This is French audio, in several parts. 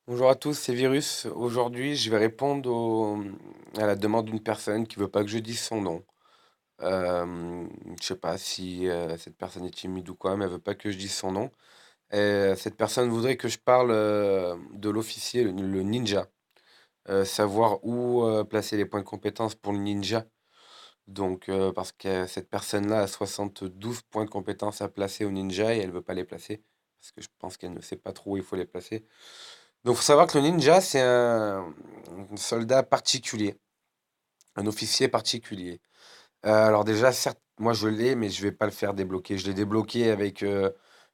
Bonjour à tous, c'est Virus. Aujourd'hui, je vais répondre à la demande d'une personne qui veut pas que je dise son nom. Je sais pas si cette personne est timide ou quoi, mais elle veut pas que je dise son nom. Et cette personne voudrait que je parle de l'officier, le ninja. Savoir où placer les points de compétence pour le ninja. Donc, parce que cette personne-là a 72 points de compétence à placer au ninja et elle veut pas les placer. Parce que je pense qu'elle ne sait pas trop où il faut les placer. Donc, faut savoir que le ninja, c'est un soldat particulier, un officier particulier. Alors déjà, certes, moi je l'ai, mais je vais pas le faire débloquer. Je l'ai débloqué avec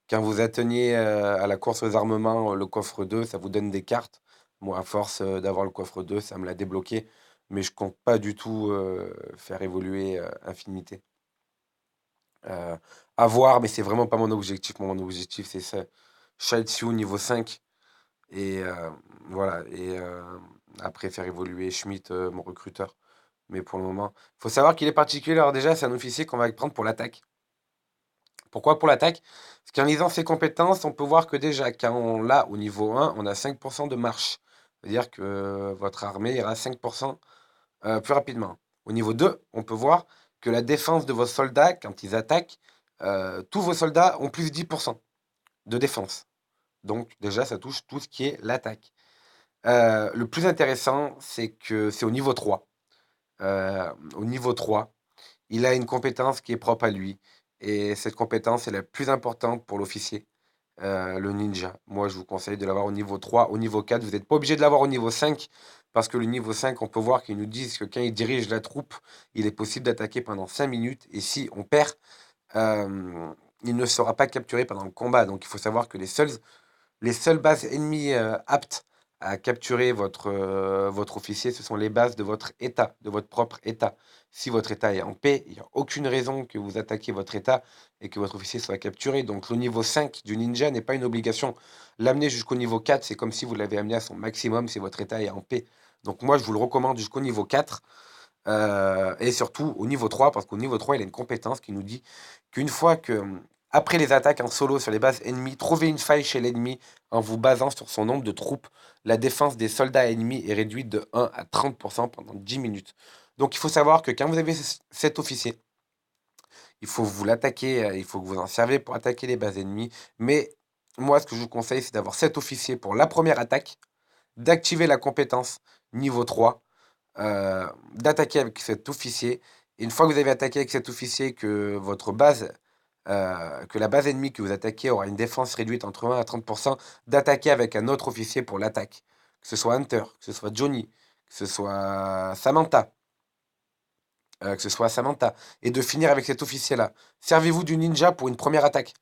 quand vous atteignez à la course aux armements le coffre 2, ça vous donne des cartes. Moi, à force d'avoir le coffre 2, ça me l'a débloqué, mais je compte pas du tout faire évoluer Infinité. Euh, à voir, mais c'est vraiment pas mon objectif. Mon objectif, c'est ça. Shai-Tsu niveau 5. Et voilà, et après faire évoluer Schmidt, mon recruteur. Mais pour le moment, faut savoir qu'il est particulier. Alors déjà, c'est un officier qu'on va prendre pour l'attaque. Pourquoi pour l'attaque? Parce qu'en lisant ses compétences, on peut voir que déjà, quand on l'a au niveau 1, on a 5% de marche. C'est-à-dire que votre armée ira 5% plus rapidement. Au niveau 2, on peut voir que la défense de vos soldats, quand ils attaquent, tous vos soldats ont plus 10% de défense. Donc déjà, ça touche tout ce qui est l'attaque. Le plus intéressant, c'est que c'est au niveau 3. Au niveau 3, il a une compétence qui est propre à lui. Et cette compétence est la plus importante pour l'officier, le ninja. Moi, je vous conseille de l'avoir au niveau 3. Au niveau 4, vous n'êtes pas obligé de l'avoir au niveau 5, parce que le niveau 5, on peut voir qu'ils nous disent que quand il dirige la troupe, il est possible d'attaquer pendant 5 minutes. Et si on perd, il ne sera pas capturé pendant le combat. Donc il faut savoir que les seules bases ennemies aptes à capturer votre officier, ce sont les bases de votre État, de votre propre État. Si votre État est en paix, il n'y a aucune raison que vous attaquiez votre État et que votre officier soit capturé. Donc le niveau 5 du ninja n'est pas une obligation. L'amener jusqu'au niveau 4, c'est comme si vous l'avez amené à son maximum si votre État est en paix. Donc moi, je vous le recommande jusqu'au niveau 4 et surtout au niveau 3, parce qu'au niveau 3, il a une compétence qui nous dit qu'une fois que, après les attaques en solo sur les bases ennemies, trouvez une faille chez l'ennemi en vous basant sur son nombre de troupes. La défense des soldats ennemis est réduite de 1 à 30% pendant 10 minutes. Donc il faut savoir que quand vous avez cet officier, il faut vous l'attaquer, il faut que vous en servez pour attaquer les bases ennemies. Mais moi, ce que je vous conseille, c'est d'avoir cet officier pour la première attaque, d'activer la compétence niveau 3, d'attaquer avec cet officier. Et une fois que vous avez attaqué avec cet officier, que la base ennemie que vous attaquez aura une défense réduite entre 1 à 30%, d'attaquer avec un autre officier pour l'attaque. Que ce soit Hunter, que ce soit Johnny, que ce soit Samantha, et de finir avec cet officier-là. Servez-vous du ninja pour une première attaque.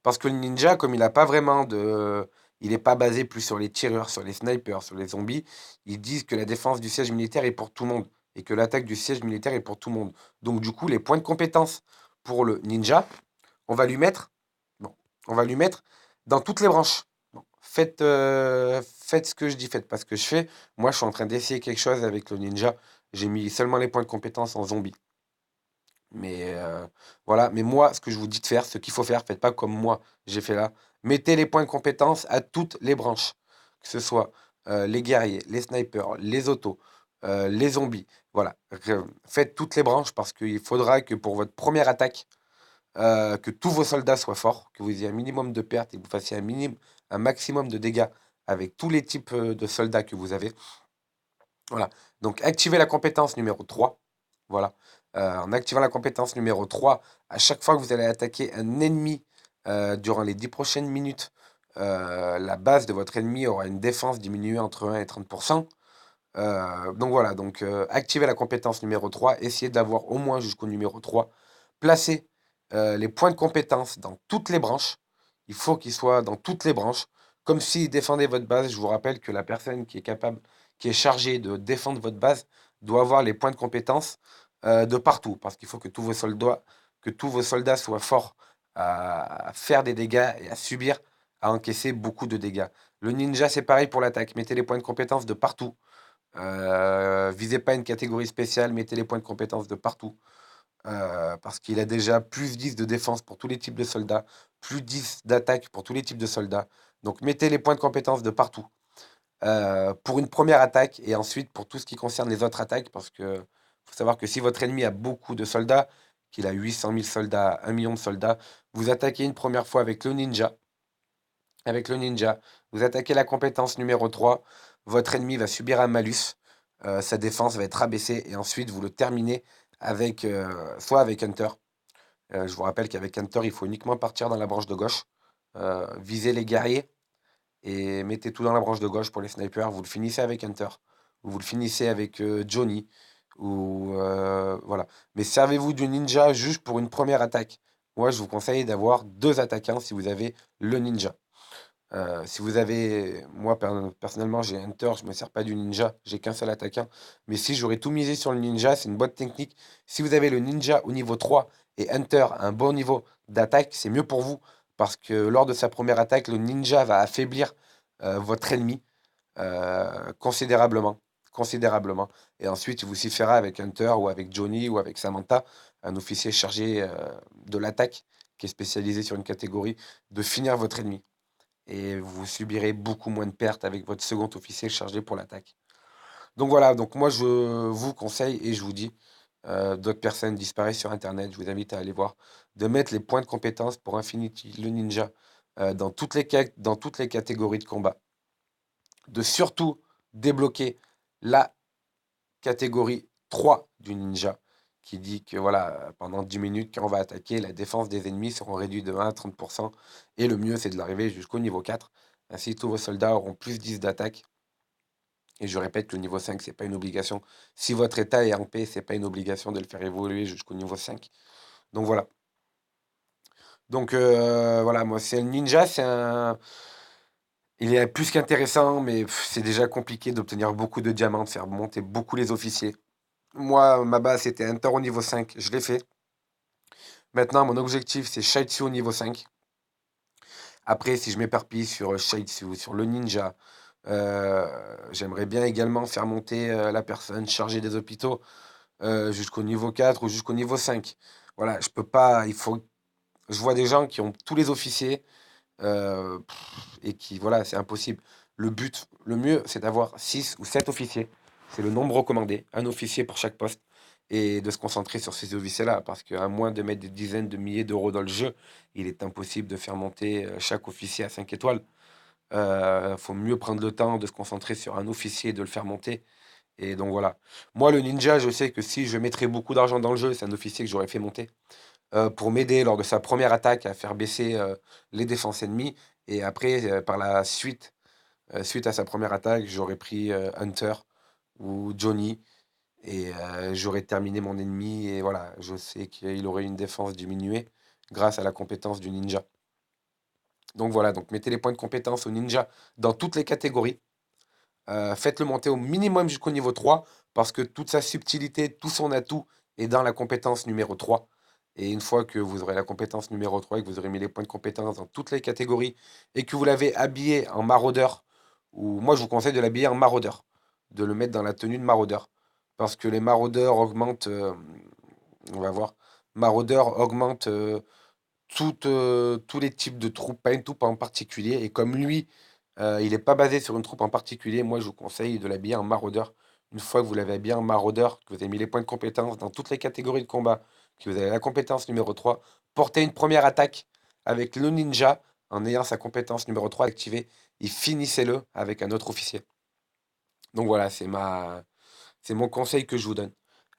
Parce que le ninja, comme il n'a pas vraiment de. Il n'est pas basé plus sur les tireurs, sur les snipers, sur les zombies. Ils disent que la défense du siège militaire est pour tout le monde. Et que l'attaque du siège militaire est pour tout le monde. Donc, du coup, les points de compétence pour le ninja, on va lui mettre. Bon, on va lui mettre dans toutes les branches. Bon, faites ce que je dis, faites pas ce que je fais. Moi, je suis en train d'essayer quelque chose avec le ninja. J'ai mis seulement les points de compétence en zombie. Mais voilà, mais moi, ce que je vous dis de faire, ce qu'il faut faire, faites pas comme moi, j'ai fait là. Mettez les points de compétence à toutes les branches, que ce soit les guerriers, les snipers, les autos, les zombies. Voilà, faites toutes les branches parce qu'il faudra que pour votre première attaque, que tous vos soldats soient forts, que vous ayez un minimum de pertes et que vous fassiez un maximum de dégâts avec tous les types de soldats que vous avez. Voilà. Donc, activez la compétence numéro 3. Voilà. En activant la compétence numéro 3, à chaque fois que vous allez attaquer un ennemi durant les 10 prochaines minutes, la base de votre ennemi aura une défense diminuée entre 1 et 30%. Donc voilà, donc activez la compétence numéro 3, essayez d'avoir au moins jusqu'au numéro 3. Placez les points de compétence dans toutes les branches. Il faut qu'ils soient dans toutes les branches, comme s'ils défendaient votre base. Je vous rappelle que la personne qui est capable, qui est chargée de défendre votre base, doit avoir les points de compétence de partout, parce qu'il faut que tous vos soldats soient forts à faire des dégâts et à subir, à encaisser beaucoup de dégâts. Le ninja, c'est pareil pour l'attaque. Mettez les points de compétence de partout. Visez pas une catégorie spéciale, mettez les points de compétence de partout. Parce qu'il a déjà plus 10 de défense pour tous les types de soldats, plus 10 d'attaque pour tous les types de soldats. Donc mettez les points de compétence de partout. pour une première attaque et ensuite pour tout ce qui concerne les autres attaques, parce que faut savoir que si votre ennemi a beaucoup de soldats, qu'il a 800 000 soldats, 1 million de soldats, vous attaquez une première fois avec le ninja. Avec le ninja, vous attaquez la compétence numéro 3, votre ennemi va subir un malus, sa défense va être rabaissée, et ensuite vous le terminez avec, soit avec Hunter. Je vous rappelle qu'avec Hunter, il faut uniquement partir dans la branche de gauche, viser les guerriers, et mettez tout dans la branche de gauche pour les snipers. Vous le finissez avec Hunter, ou vous le finissez avec Johnny, ou voilà. Mais servez-vous du ninja juste pour une première attaque. Moi, je vous conseille d'avoir deux attaquants si vous avez le ninja. Si vous avez, moi personnellement, j'ai Hunter, je me sers pas du ninja, j'ai qu'un seul attaquant. Mais si j'aurais tout misé sur le ninja, c'est une bonne technique. Si vous avez le ninja au niveau 3 et Hunter à un bon niveau d'attaque, c'est mieux pour vous. Parce que lors de sa première attaque, le ninja va affaiblir votre ennemi considérablement. Considérablement. Et ensuite, il vous suffira avec Hunter ou avec Johnny ou avec Samantha, un officier chargé de l'attaque qui est spécialisé sur une catégorie, de finir votre ennemi et vous subirez beaucoup moins de pertes avec votre second officier chargé pour l'attaque. Donc voilà, donc moi je vous conseille et je vous dis, d'autres personnes disparaissent sur Internet, je vous invite à aller voir, de mettre les points de compétence pour Infinity le ninja dans dans toutes les catégories de combat, de surtout débloquer la catégorie 3 du ninja, qui dit que voilà, pendant 10 minutes, quand on va attaquer, la défense des ennemis seront réduits de 1 à 30%, et le mieux, c'est de l'arriver jusqu'au niveau 4. Ainsi, tous vos soldats auront plus 10 d'attaque. Et je répète que le niveau 5, c'est pas une obligation. Si votre état est en paix, c'est pas une obligation de le faire évoluer jusqu'au niveau 5. Donc voilà. Donc voilà, moi, c'est le ninja, c'est un. Il est plus qu'intéressant, mais c'est déjà compliqué d'obtenir beaucoup de diamants, de faire monter beaucoup les officiers. Moi, ma base, c'était Hunter au niveau 5. Je l'ai fait. Maintenant, mon objectif, c'est Shaitsu au niveau 5. Après, si je m'éparpille sur Shaitsu, sur le ninja, j'aimerais bien également faire monter la personne chargée des hôpitaux jusqu'au niveau 4 ou jusqu'au niveau 5. Voilà, je peux pas. Il faut. Je vois des gens qui ont tous les officiers et qui, voilà, c'est impossible. Le but, le mieux, c'est d'avoir 6 ou 7 officiers. C'est le nombre recommandé, un officier pour chaque poste, et de se concentrer sur ces officiers-là, parce qu'à moins de mettre des dizaines de milliers d'euros dans le jeu, il est impossible de faire monter chaque officier à 5 étoiles. Faut mieux prendre le temps de se concentrer sur un officier et de le faire monter. Et donc voilà. Moi, le ninja, je sais que si je mettrais beaucoup d'argent dans le jeu, c'est un officier que j'aurais fait monter pour m'aider lors de sa première attaque à faire baisser les défenses ennemies. Et après, par la suite, suite à sa première attaque, j'aurais pris Hunter ou Johnny et j'aurais terminé mon ennemi. Et voilà, je sais qu'il aurait une défense diminuée grâce à la compétence du ninja. Donc voilà, donc mettez les points de compétence au ninja dans toutes les catégories. Faites-le monter au minimum jusqu'au niveau 3 parce que toute sa subtilité, tout son atout est dans la compétence numéro 3. Et une fois que vous aurez la compétence numéro 3 et que vous aurez mis les points de compétence dans toutes les catégories et que vous l'avez habillé en maraudeur, ou moi je vous conseille de l'habiller en maraudeur, de le mettre dans la tenue de maraudeur. Parce que les maraudeurs augmentent, on va voir, maraudeurs augmentent tous les types de troupes, pas une troupe en particulier. Et comme lui, il n'est pas basé sur une troupe en particulier, moi je vous conseille de l'habiller en maraudeur. Une fois que vous l'avez habillé en maraudeur, que vous avez mis les points de compétence dans toutes les catégories de combat, que vous avez la compétence numéro 3, portez une première attaque avec le ninja en ayant sa compétence numéro 3 activée et finissez-le avec un autre officier. Donc voilà, c'est mon conseil que je vous donne.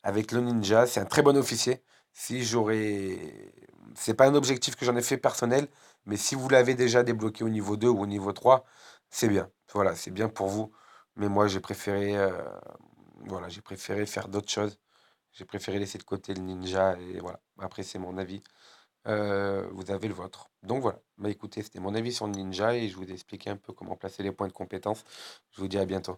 Avec le ninja, c'est un très bon officier. Si j'aurais. C'est pas un objectif que j'en ai fait personnel, mais si vous l'avez déjà débloqué au niveau 2 ou au niveau 3, c'est bien. Voilà, c'est bien pour vous. Mais moi, j'ai préféré, voilà, j'ai préféré faire d'autres choses. J'ai préféré laisser de côté le ninja et voilà. Après, c'est mon avis. Vous avez le vôtre. Donc voilà. Bah écoutez, c'était mon avis sur le ninja et je vous ai expliqué un peu comment placer les points de compétence. Je vous dis à bientôt.